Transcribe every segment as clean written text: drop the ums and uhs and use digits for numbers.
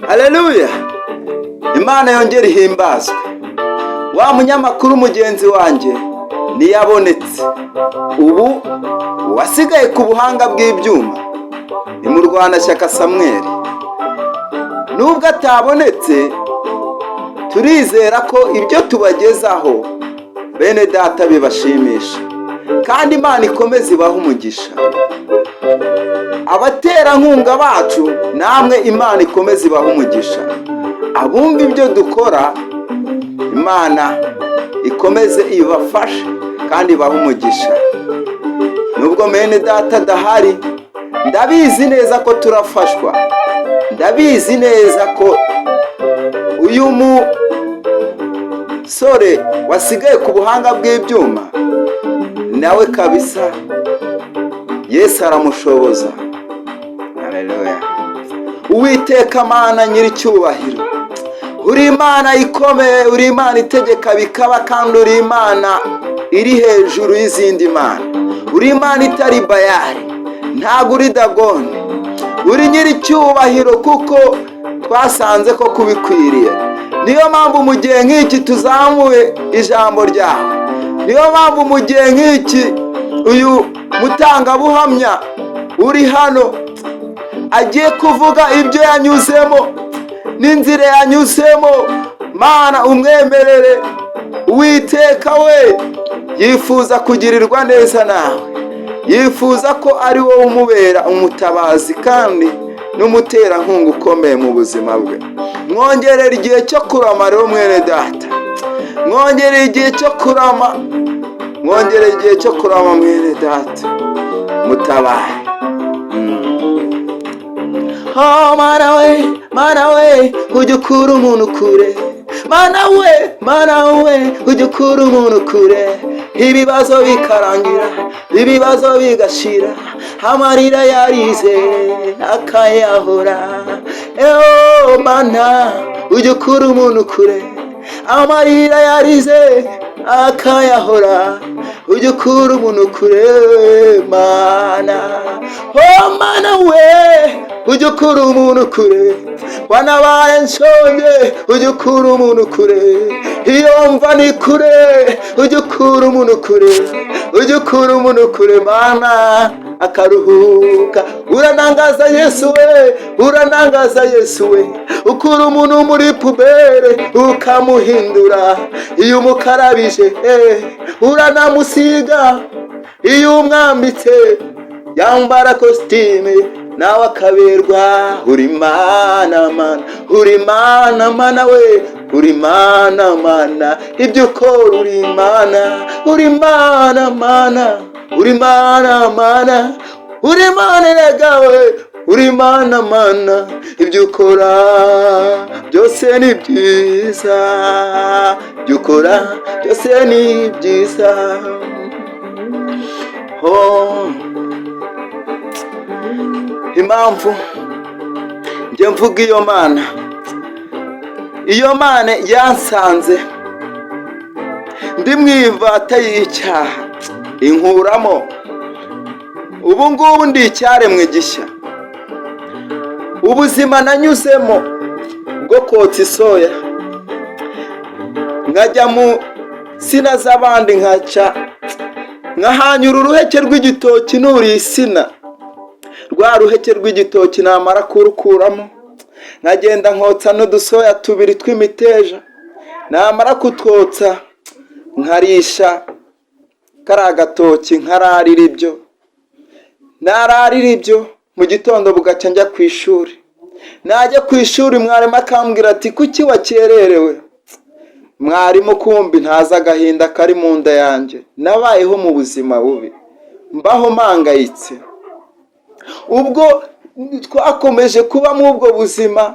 Haleluya! Imana yongere ihimbazwe. Wa munyamakuru mugenzi wanjye ntiyabonetse. Ubu wasigaye ku buhanga bw'ibyuma ni Murwanashyaka Samuel. Nubwo atabonetse, turizera ko ibyo tubagezaho bene data bibashimisha, kandi Imana ikomeze ibahe umugisha. Abaterankunga bacu namwe Imana ikomeze ibahe umugisha. Abumva ibyo dukora Imana ikomeze ibafashe kandi ibahe umugisha. Nubwo bene data adahari, ndabizi neza ko turafashwa. Ndabizi neza ko uyu musore wasigaye ku buhanga bw'ibyuma nawe kabisa Yesu aramushoboza. Haleluya! Uwiteka Mana nyiricyubahiro, uri Imana ikomeye, uri Imana itegeka bikaba, kandi uri Imana iri hejuru y'izindi mana. Uri Imana itari Bayali, ntabwo uri Dagoni. Uri nyiricyubahiro kuko twasanze ko kubikwiriye. Niyo mpamvu mu gihe nk'iki tuzamuye ijambo ryawe. Niyo mpamvu mu gihe nk'iki uyu mutangabuhamya uri hano agiye kuvuga ibyo yanyuzemo n'inzira yanyuzemo. Mana umwemerere. Uwiteka we yifuza kugirirwa neza nawe, yifuza ko ari wowe umubera umutabazi kandi n'umuterankunga ukomeye mu buzima bwe. Mwongerere igihe cyo kurama rero mwene data, mwongerere igihe cyo kurama, mwongerere igihe cyo kurama mwene data, mutabare. Oh Mana we, Mana we, ujya ukura umuntu kure. Mana we, ujya ukura umuntu kure. Ibibazo bikarangira, ibibazo bigashira, amarira yarize akayahora. Oh Mana, ujya ukura umuntu kure. Amarira yarize akayahora, ujya ukura umuntu kure Mana. Oh Mana we, ujya ukura umuntu kure. Wanabaye nshonje, ujya ukura umuntu kure. Iyo mva ni kure, ujya ukura umuntu kure. Ujya ukura umuntu kure Mana akaruhuka. Uranangaza Yesu we, uranangaza Yesu we. Ukura umuntu muri pubere ukamuhindura. Iyo umukarabije uranamusiga. Iyo umwambitse yambara kositime nawe akaberwa. Uri Mana Mana, uri Mana Mana we, uri Mana Mana. Ibyo ukora uri Mana, uri Mana Mana, uri Mana Mana, uri Mana erega we, uri Mana Mana. Ibyo ukora byose ni byiza, ibyo ukora byose ni byiza. Oh, impamvu njye mvuga iyo Mana yansanze ndi mu ivata y'icyaha inkuramo. Ubu ngubu ndi icyaremwe gishya. Ubuzima nanyuzemo bwo kotsa isoya, nkajya mu sina z'abandi, nkahanyura uruheke rw'igitoki nuriye isina. Rwa ruheke rw'igitoki namara kurukuramo, nkagenda nkotsa n'udusoya tubiri tw'imiteja. Namara kutwotsa nkarisha kariya gatoki, nkararira ibyo. Nararira ibyo mu gitondo bugacya njya ku ishuri. Najya ku ishuri mwarimu akambwira ati kuki wakererewe? Mwarimu kumbi ntazi agahinda kari mu nda yanjye. Nabayeho mu buzima bubi, mbaho mpangayitse. Ubwo twakomeje kuba mu ubwo buzima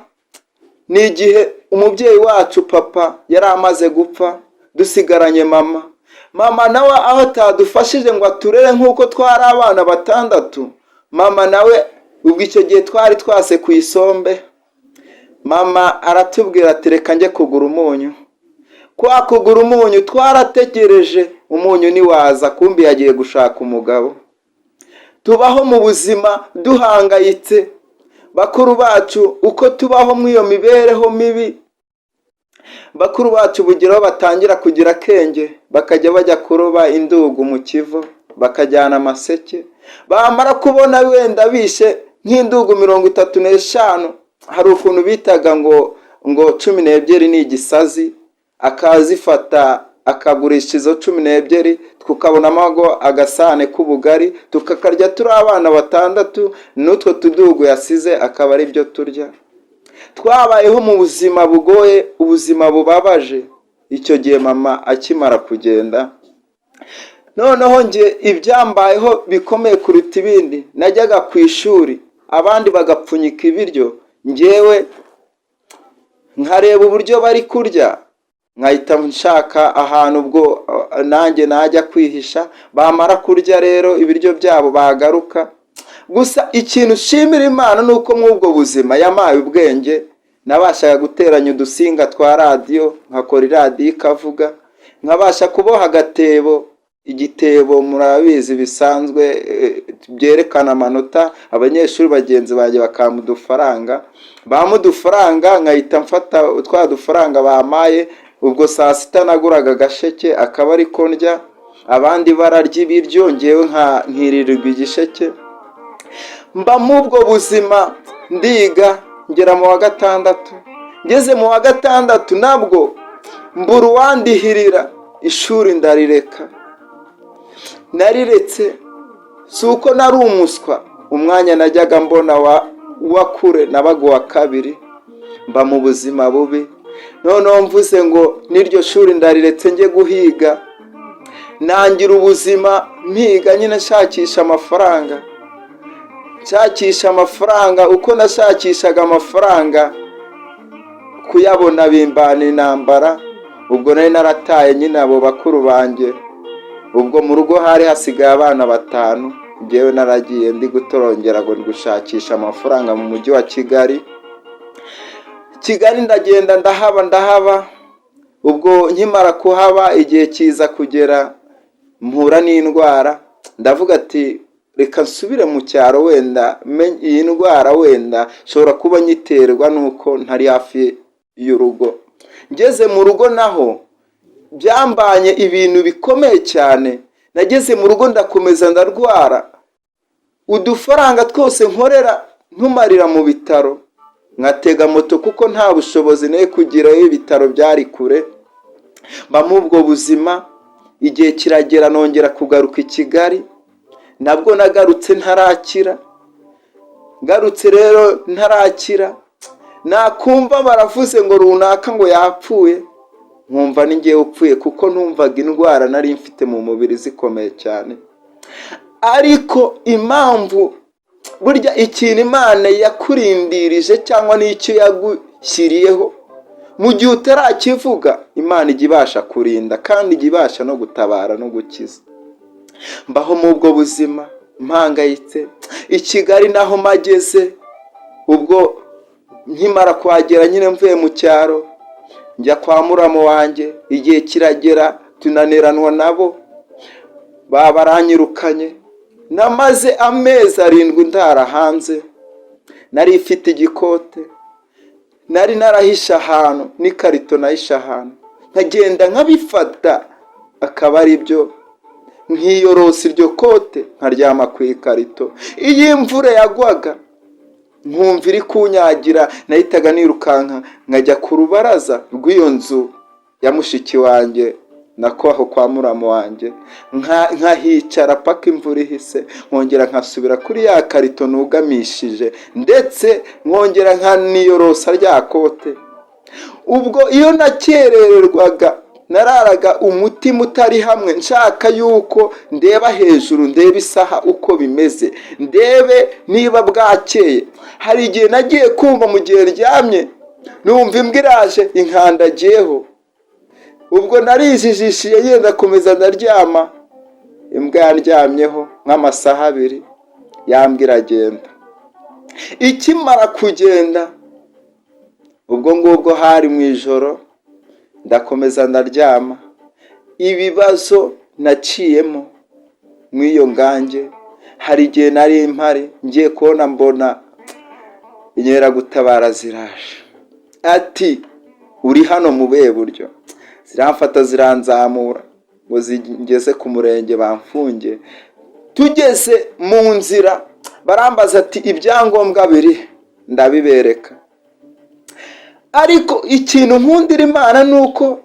ni igihe umubyeyi wacu papa yari amaze gupfa, dusigaranye mama. Mama nawe aho atadufashije ngo aturere nk'uko twari abana batandatu, mama nawe ubwo icyo gihe twari twase ku isombe. Mama aratubwira ati reka njye kugura umunyu. Kwa kugura umunyu twarategereje, umunyu ntiwaza, kumbi yagiye gushaka umugabo. Tubaho mu buzima duhangayitse, bakuru bacu uko tubaho muri iyo mibereho mibi, bakuru bacu bugeraho batangira kugira akenge, bakajya bajya kuroba indugu mu Kivu, bakajyana amaseke, bamara kubona wenda bishe nk'indugu 35, hari ukuntu bitaga ngo 12 ni igisazi, akazifata akagurisha izo 12, tukabonamo agasane k'ubugari, tukakarya turi abana 6, n'utwo tudugu yasize akaba ari byo turya. Twabayeho mu buzima bugoye, ubuzima bubabaje. Icyo gihe mama akimara kugenda, noneho nge ibyambayeho bikomeye kuruta ibindi, najyaga ku ishuri abandi bagapfunyika ibiryo, ngewe nkareba uburyo bari kurya, nkahita nshaka ahantu ubwo nanjye najya kwihisha, bamara kurya rero ibiryo byabo bagaruka. Gusa ikintu shimira Imana nuko muri ubwo buzima yamaye ubwenge, nabashaga guteranya udusinga twa radiyo, nkakora iradiyo ikavuga, nkabasha kuboha agatebo, igitebo murabizi bisanzwe byerekana amanota, abanyeshuri bagenzi banjye bakampa udufaranga, bampa udufaranga nkahita mfata twa dufaranga bamaye, ubwo saa sita naguraga agasheke akaba ari ko ndya, abandi bararya ibiryo ngewe nkirirwa igisheke. Mba mu ubwo buzima ndiga ngera mu wa 6, ngeze mu wa 6 nabwo mbura uwandihirira, ishuri ndarireka. Nariretse si uko nari umuswa, umwanya najyaga mbona wa kure nabaga uwa 2, mba mu buzima bubi. Noneho mvuze ngo n'iryo shuri ndariretse njye guhiga, nangira ubuzima mpiga nyine nshakisha amafaranga, uko nashakishaga amafaranga kuyabona bimbana intambara. Ubwo nari narataye nyine abo bakuru banjye, ubwo mu rugo hari hasigaye abana 5, ngewe naragiye ndi gutorongera ngo gushakisha amafaranga mu mujyi wa Kigali. Ndagenda ndahaba, ubwo nkimara kuhaba igihe kiza kugera mpura n'indwara, ndavuga ati reka nsubire mu cyaro, wenda iyi ndwara wenda shobora kuba nyiterwa nuko ntari hafi y'urugo. Ngeze mu rugo naho byambanye ibintu bikomeye cyane, nageze mu rugo ndakomeza ndarwara, udufaranga twose nkorera ntumarira mu bitaro, nkatega moto kuko nta bushobozi nayo kugerayo, ibitaro byari kure. Mba mu ubwo buzima, igihe kiragera nongera kugaruka i Kigali, nabwo nagarutse ntarakira. Ngarutse rero ntarakira, nakumva baravuze ngo runaka ngo yapfuye, nkumva ni ngewe upfuye kuko numvaga indwara nari mfite mu mubiri zikomeye cyane. Ariko impamvu burya ikintu Imana yakurindirije cyangwa n'icyo yagushyiriyeho, mu gihe utarakivuga Imana ijya ibasha kurinda kandi ijya ibasha no gutabara no gukiza. Mbaho mu ubwo buzima mpangayitse. I Kigali naho mageze, ubwo nkimara kuhagera nyine mvuye mu cyaro, njya kwa muramu wanjye, igihe kiragera tunaneranwa nabo, baranyirukanye. Namaze amezi 7 ndara hanze, nari ifite igikote, nari narahisha ahantu n'ikarito nahisha ahantu, nkagenda nkabifata akaba ari byo nkiyorosa iryo kote nkaryama ku ikarito. Iyo imvura yagwaga nkumva iri kunyagira, nahitaga nirukanka nkajya ku rubaraza rw'iyo nzu ya mushiki wanjye nako aho kwa muramu wanjye, nkahicara paka imvura ihise, nkongera nkasubira kuri ya karito nugamishije, ndetse nkongera nkaniyorosa rya kote. Ubwo iyo nakerererwaga nararaga umutima utari hamwe, nshaka yuko ndeba hejuru, ndeba isaha uko bimeze, ndebe niba bwakeye. Hari igihe nagiye kumva mu gihe ryamye numva imbwa iraje inkandagiyeho, ubwo narijijishiye yenda komeza ndaryama, imbwa yandyamyeho nk'amasaha 2, yambwa iragenda. Ikimara kugenda, ubwo ngubwo hari mu ijoro, ndakomeza ndaryama. Ibibazo naciyemo mw'iyo ngange, hari igihe nari mpari ngiye kubona mbona inkeragutabara ziraje, ati uri hano mu buhe buryo? Ziramfata ziranzamura ngo zingeze ku murenge bamfunge. Tugeze mu nzira barambaza ati ibyangombwa biri, ndabibereka. Ariko ikintu nkundira Imana ni uko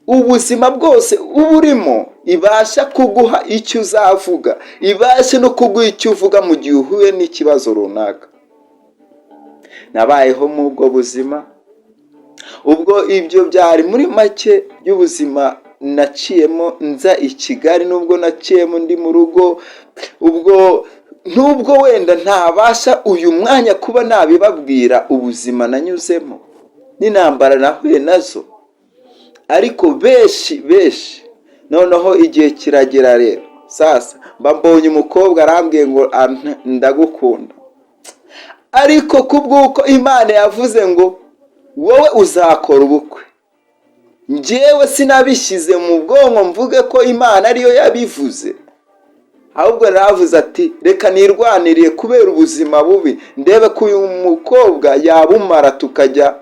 ubuzima bwose uba urimo ibasha kuguha icyo uzavuga, ibasha no kuguha icyo uvuga mu gihe uhuye n'ikibazo runaka. Nabayeho mu ubwo buzima, ubwo ibyo byari muri make by'ubuzima naciyemo nza i Kigali, nubwo naciyemo ndi mu rugo, ubwo nubwo wenda ntabasha uyu mwanya kuba nabibabwira ubuzima nanyuzemo n'intambara nahuye nazo, ariko benshi noneho igihe kiragera rero sasa mbonye umukobwa arambwiye ngo ndagukunda, ariko kubw'uko Imana yavuze ngo wowe uzakora ubukwe, njyewe sinabishyize mu bwonko mvuge ko Imana ariyo yabivuze, ahubwo naravuze ati reka nirwaniriye kubera ubuzima bubi, ndebe ko uyu mukobwa yabumara tukajya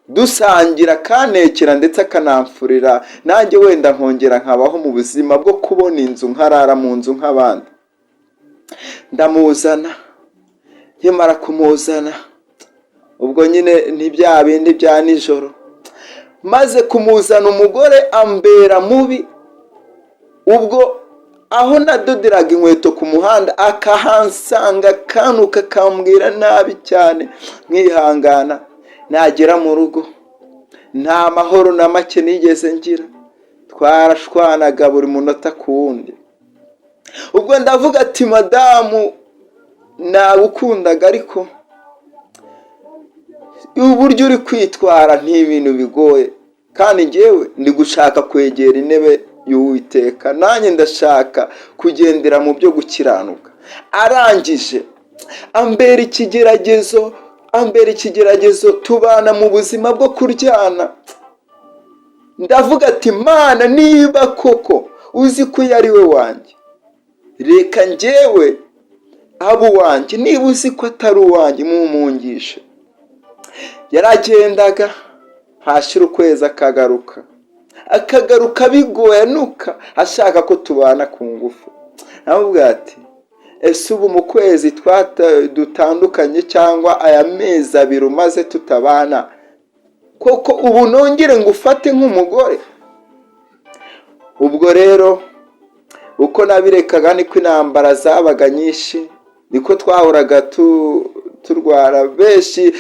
dusangira akanekera ndetse akanamfurira, nanjye wenda nkongera nkabaho mu buzima bwo kubona inzu nkarara mu nzu nk'abandi. Ndamuzana, nkimara kumuzana ubwo nyine ntibya bindi bya nijoro, maze kumuzana umugore ambera mubi. Ubwo aho nadoderaga inkweto ku muhanda akahansanga akanuka akambwira nabi cyane, nkihangana. Nagera mu rugo nta mahoro na make nigeze ngira, twarashwanaga buri munota ku wundi. Ubwo ndavuga ati madamu nagukundaga, ariko uburyo uri kwitwara n'ibintu bigoye, kandi njyewe ndi gushaka kwegera intebe y'Uwiteka, nanjye ndashaka kugendera mu byo gukiranuka. Arangije ambera ikigeragezo, tubana mu buzima bwo kuryana. Ndavuga ati Mana, niba koko uzi ko yari we wanjye, reka njyewe abo wanjye, niba uzi ko atari uwanjye mumungishe. Yaragendaga hashira ukwezi akagaruka bigoyanuka ashaka ko tubana ku ngufu. Navuga ati ese ubu mu kwezi dutandukanye cyangwa aya mezi 2 umaze tutabana, koko ubu nongere ngo ufate nk'umugore? Ubwo rero uko nabirekaga niko intambara zabaga nyinshi, niko twahoraga turwara. Benshi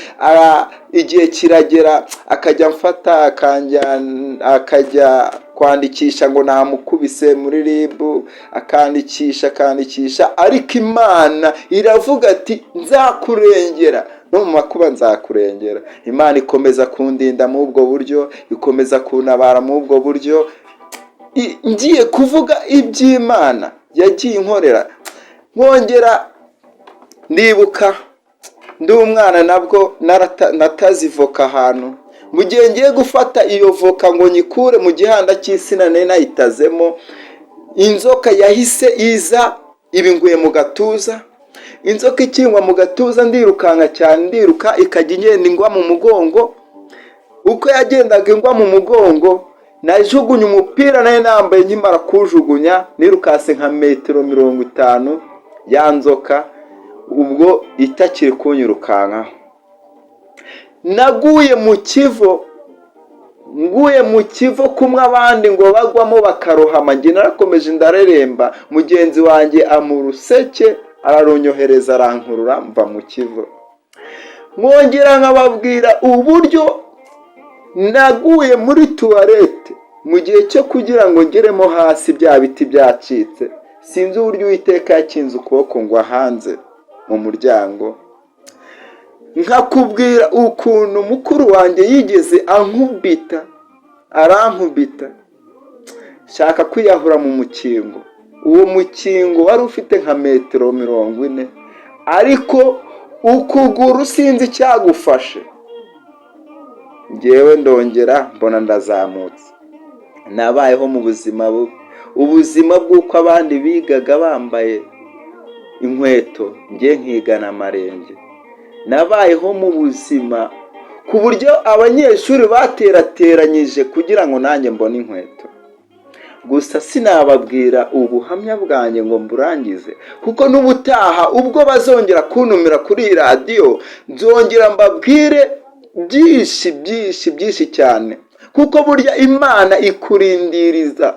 igihe kiragera akajya mfata akajya kwandikisha ngo namukubise muri RIB, akandikisha, ariko Imana iravuga ati nzakurengera, no mu makuba nzakurengera. Imana ikomeza kundinda mu ubwo buryo, ikomeza kuntabara mu ubwo buryo. Ngiye kuvuga iby'Imana yagiye inkorera, nkongera ndibuka ndi umwana nabwo natazi voka ahantu. Mu gihe ngiye gufata iyo voka ngo nyikure mu gihanda cy'isina nari nayitazemo, inzoka yahise iza ibinguye mu gatuza. Inzoka ikingwa mu gatuza, ndirukanka cyane, ikajya igenda ingwa mu mugongo. Uko yagendaga ingwa mu mugongo, najugunye umupira nari nambaye, nkimara kujugunya nirukase nka metero 50 ya nzoka, ubwo itakiri kunyirukanka. Naguye mu kivo kumwe abandi ngo bagwamo bakarohama, njye narakomeje ndareremba. Mugenzi wanjye amuruseke ararunyohereza arankurura mva mu kivo. Mwongera nkababwira uburyo naguye muri tuwarete mu gihe cyo kugira ngo ngeremo hasi bya biti byacitse. Sinzi uburyo Uwiteka yakinze ukuboko ngo hanze mu muryango. Nkakubwira ukuntu mukuru wanjye yigeze arankubita shaka kwiyahura mu mukingo. Uwo mukingo wari ufite nka metero 40, ariko ukuguru sinzi cyagufashe. Ngewe ndongera mbona ndazamutse. Nabayeho mu ubuzima bw'uko abandi bigaga bambaye inkweto, ngiye nkigana amarenge. nabayeho mu buzima ku buryo abanyeshuri baterateranyije kugira ngo nanjye mbone inkweto. Gusa sinababwira ubuhamya bwanjye ngo mburangize, kuko n'ubutaha ubwo bazongera kuntumira kuri iyi radiyo nzongera mbabwire byinshi cyane, kuko burya Imana ikurindiriza,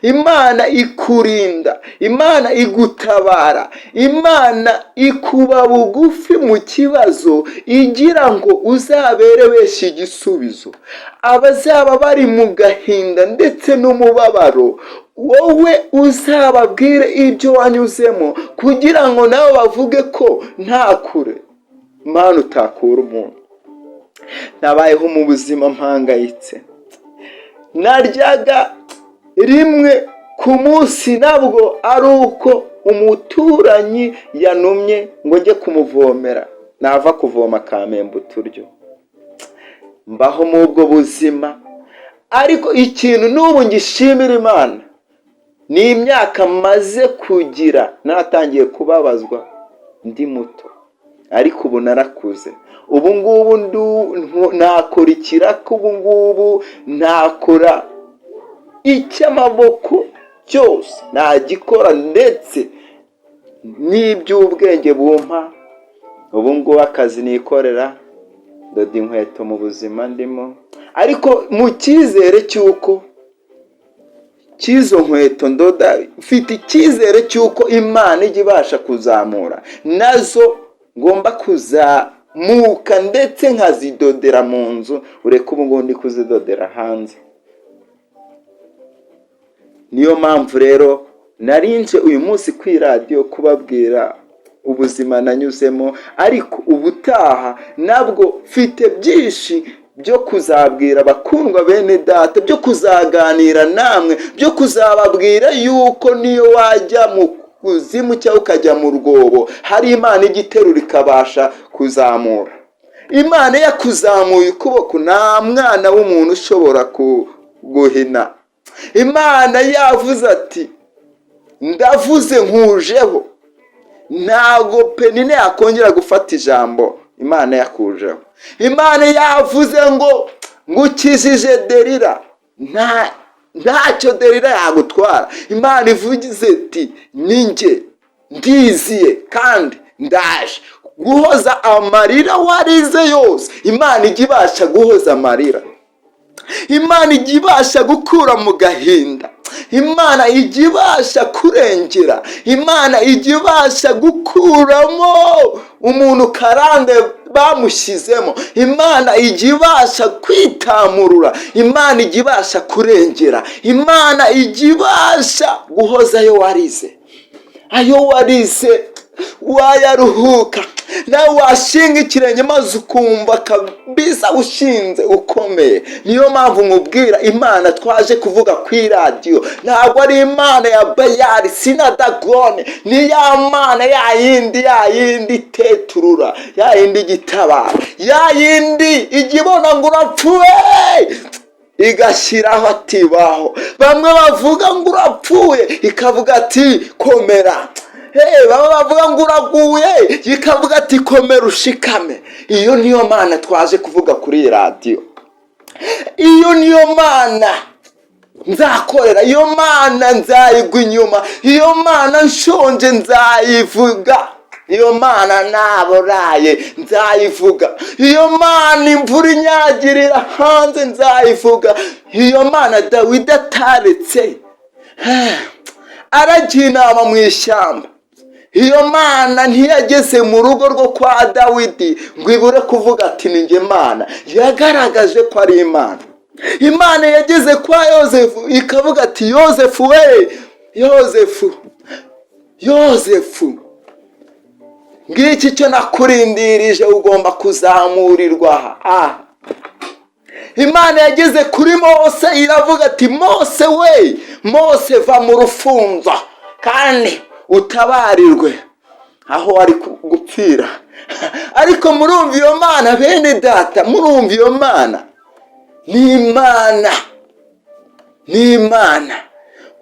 Imana ikurinda, Imana igutabara, Imana ikuba bugufi mu kibazo igira ngo uzabere benshi igisubizo. Abazaba bari mu gahinda ndetse n'umubabaro, wowe uzababwire ibyo wanyuzemo kugira ngo nabo bavuge ko nta kure Imana utakura umuntu. Nabayeho mu buzima mpangayitse, naryaga rimwe ku munsi, nabwo ari uko umuturanyi yanumye ngo njye kumuvomera, nava kuvoma akamemba uturyo. Mbaho mu ubwo buzima, ariko ikintu n'ubu ngishimira Imana ni imyaka maze kugira. Natangiye kubabazwa ndi muto, ariko ubu narakuze. Ubu ngubu nakora ikiraka, ubu ngubu nakora icy'amaboko cyose nagikora, ndetse n'iby'ubwenge bumpa. Ubu ngubu akazi nikorera, ndoda inkweto mu buzima ndimo, ariko mu cyizere cy'uko cy'izo nkweto ndoda, mfite icyizere cy'uko Imana ijya ibasha kuzamura nazo, ngomba kuzamuka ndetse nkazidodera mu nzu. Ureka ubu ngubu ndi kuzidodera hanze. Niyo mpamvu rero narinje uyu munsi ku iradiyo kubabwira ubuzima nanyuzemo, ariko ubutaha nabwo mfite byinshi byo kuzabwira abakundwa bene data, byo kuzaganira namwe, byo kuzababwira yuko niyo wajya mu kuzimu cyangwa ukajya mu rwobo, hari Imana igiterura ikabasha kuzamura. Imana yakuzamuye ukuboko, nta mwana w'umuntu ushobora kuguhina. Imana yavuze ati ndavuze nkujeho, ntago penine yakongera gufata ijambo Imana yakujeho. Imana yavuze ngo ngukijije Delila, ntacyo Delila yagutwara. Imana ivugize ati ninjye ndiziye kandi ndaje guhoza amarira warize yose. Imana ijya ibasha guhoza amarira, Imana ijya ibasha gukura mu gahinda, Imana ijya ibasha kurengera, Imana ijya ibasha gukuramo umuntu karande bamushyizemo, Imana ijya ibasha kwitamurura, Imana ijya ibasha kurengera, Imana ijya ibasha guhoza ayo warize. Ayo warize wayaruhuka, nawe washinga ikirenge maze ukumva kabisa ushinze ukomeye. Niyo mpamvu nkubwira Imana twaje kuvuga ku iradiyo ntabwo ari Imana ya Bayali sina Dagone, ni ya Mana ya yindi iteturura, ya yindi igitabara, ya yindi igibona ngo urapfuye igashyiraho ati baho. Bamwe bavuga ngo urapfuye ikavuga ati komera. Baba bavuga ngo uraguye ikavuga ati komera ushikame. Iyo niyo Mana twaje kuvuga kuri iyi radiyo. Iyo niyo Mana nzakorera, iyo Mana nzayigwa inyuma, iyo Mana nshonje nzayivuga, iyo Mana naburaye nzayivuga, iyo Mana imvura inyagirira hanze nzayivuga, iyo Mana Dawidi ataretse aragiye inama mu ishyamba, iyo Mana ntiyageze mu rugo rwo kwa Dawidi ngo ibure kuvuga ati ni njye Mana, yagaragaje ko ari Imana. Imana yageze kwa Yozefu ikavuga ati Yozefu we, Yozefu ngiki cyo nakurindirije ugomba kuzamurirwa aha. Imana yageze kuri Mose iravuga ati Mose we, Mose va mu rufunzo kandi utabarirwe aho wari gupfira. Ariko murumva iyo Mana bene data, murumva iyo Mana ni Imana, ni Imana,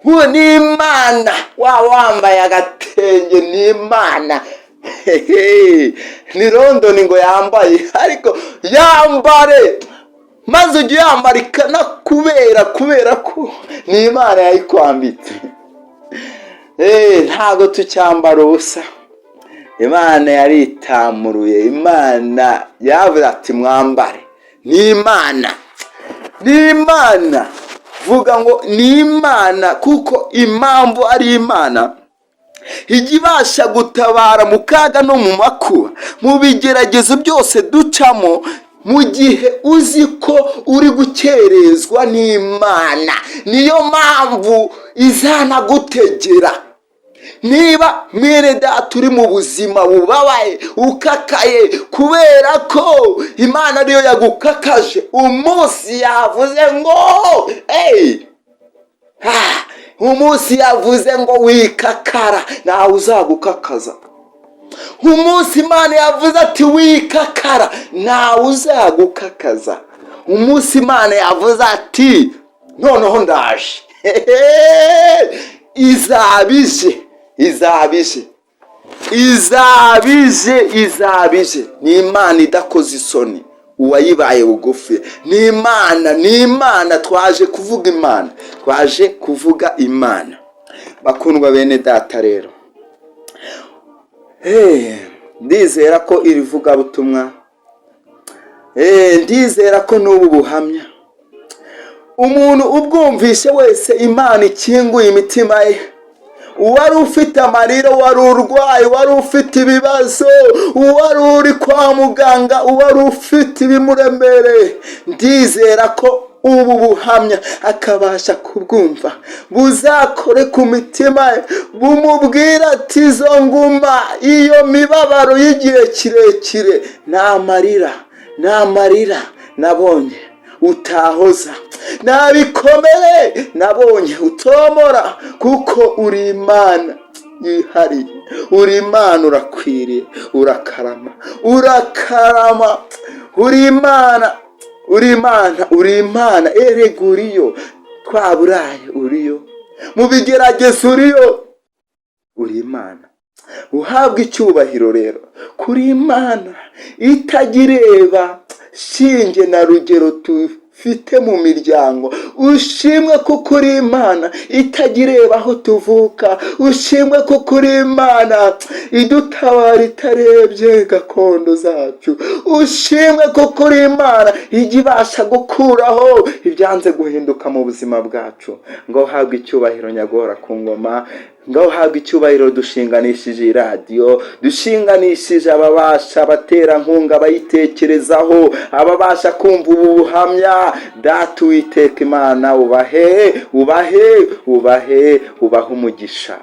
uwo ni Imana, wambaye agatenge ni Imana, ni London ngo yambaye, ariko yambare maze ujye yambara kubera ko ni Imana yayikwambitse. Ntago tucyambara ubusa. Imana yaritamuruye, Imana yavuze ati mwambare. Ni Imana, vuga ngo ni Imana, kuko impamvu ari Imana ijya ibasha gutabara mu kaga no mu makuba, mu bigeragezo byose ducamo. Mu gihe uzi ko uri gukerezwa n'Imana, niyo mpamvu izanagutegera. Niba mwene data uri mu buzima bubabaye ukakaye kubera ko Imana ariyo yagukakaje, umunsi yavuze ngo umunsi yavuze ngo wikakara, nawe uzagukakaza. Umunsi Imana yavuze ati wikakara, nawe uzagukakaza. Umunsi Imana yavuze ati noneho ndaje, izabije. Ni Imana idakoze isoni uwayibaye bugufi. Ni Imana, twaje kuvuga Imana. Bakundwa bene data rero, ndizera ko iri vugabutumwa, ndizera ko n'ubu buhamya umuntu ubwumvishe wese Imana ikinguye imitima ye. Uwari ufite amarira, uwari urwaye, uwari ufite ibibazo, uwari uri kwa muganga, uwari ufite ibimuremereye, ndizera ko ubu buhamya akabasha kubwumva buzakore ku mitima ye, bumubwira ati izo nguma, iyo mibabaro y'igihe kirekire, nta marira nabonye utahoza, nta bikomere nabonye utomora, kuko uri Imana yihariye. Uri Imana, urakwiriye, urakarama. Uri Imana, erega uriyo. Twaburaye uriyo, mu bigeragezo uriyo. Uri Imana, uhabwa icyubahiro rero kuri Imana itagireba shinge na rugero tufite mu miryango. Ushimwe kuko uri Imana itagireba aho tuvuka. Ushimwe kuko uri Imana idutabara itarebye gakondo zacu. Ushimwe kuko uri Imana ijya ibasha gukuraho ibyanze guhinduka mu buzima bwacu. Ngo habwe icyubahiro nyagora ku ngoma, ngo habwe icyubahiro dushinganishije iradiyo, dushinganishije ababasha abaterankunga bayitekerezaho, ababasha kumva ubu buhamya. Data Uwiteka Imana ubahe umugisha.